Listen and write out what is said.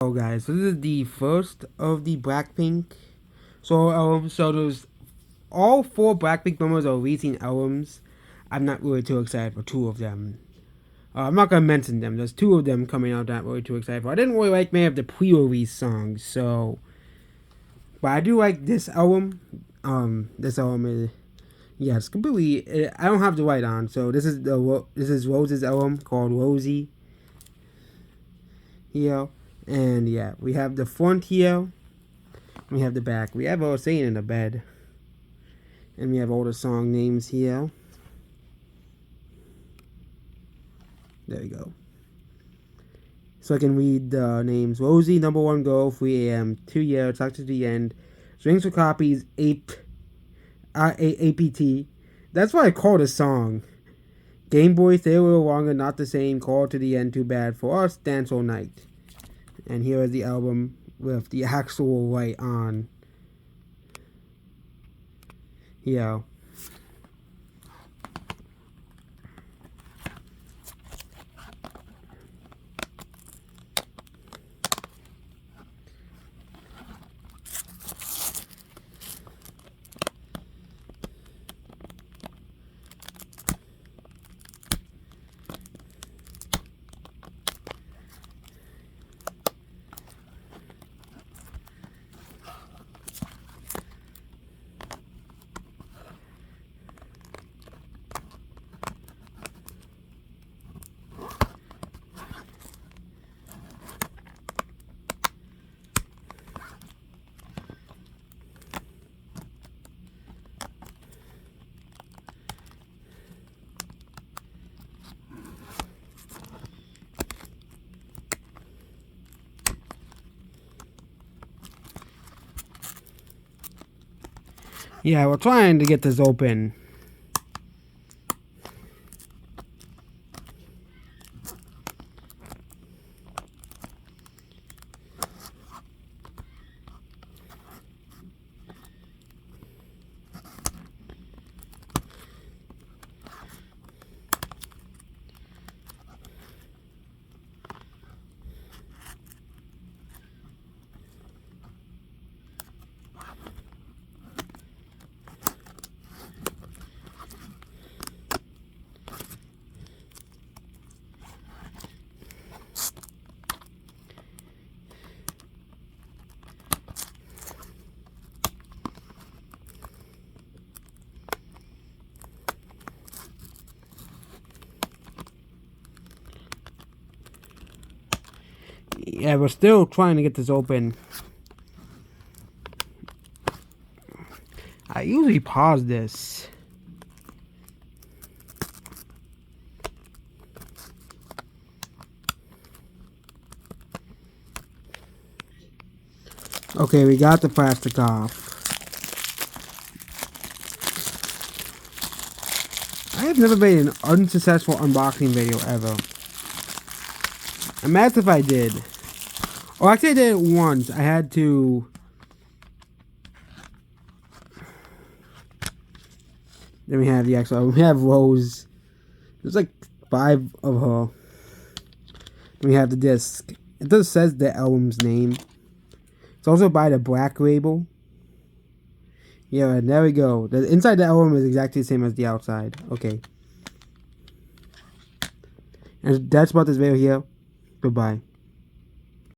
Oh guys, so this is the first of the Blackpink. So there's all four Blackpink members are releasing albums. I'm not really too excited for two of them. I'm not gonna mention them. There's two of them coming out that I'm really too excited for. I didn't really like many of the pre-release songs, but I do like this album. This album is yes, completely. I don't have the light on, so this is Rose's album called Rosie. Here. And yeah, we have the front here. We have the back. We have all saying in the bed. And we have all the song names here. There we go. So I can read the names. Rosie, number one girl, 3 a.m., 2 years, talk to the end. Strings for copies, 8, APT. That's why I call the song. Game Boy, stay a little longer, not the same. Call to the end, too bad. For us, dance all night. And here is the album with the actual light on. Yeah. Yeah, we're trying to get this open. Yeah, we're still trying to get this open. I usually pause this. Okay, we got the plastic off. I have never made an unsuccessful unboxing video ever. Imagine if I did. Oh, actually I did it once. I had to... Then we have the actual... We have Rose. There's like 5 of her. Then we have the disc. It just says the album's name. It's also by the Black label. Yeah, and there we go. The inside the album is exactly the same as the outside. Okay. And that's about this video here. Goodbye.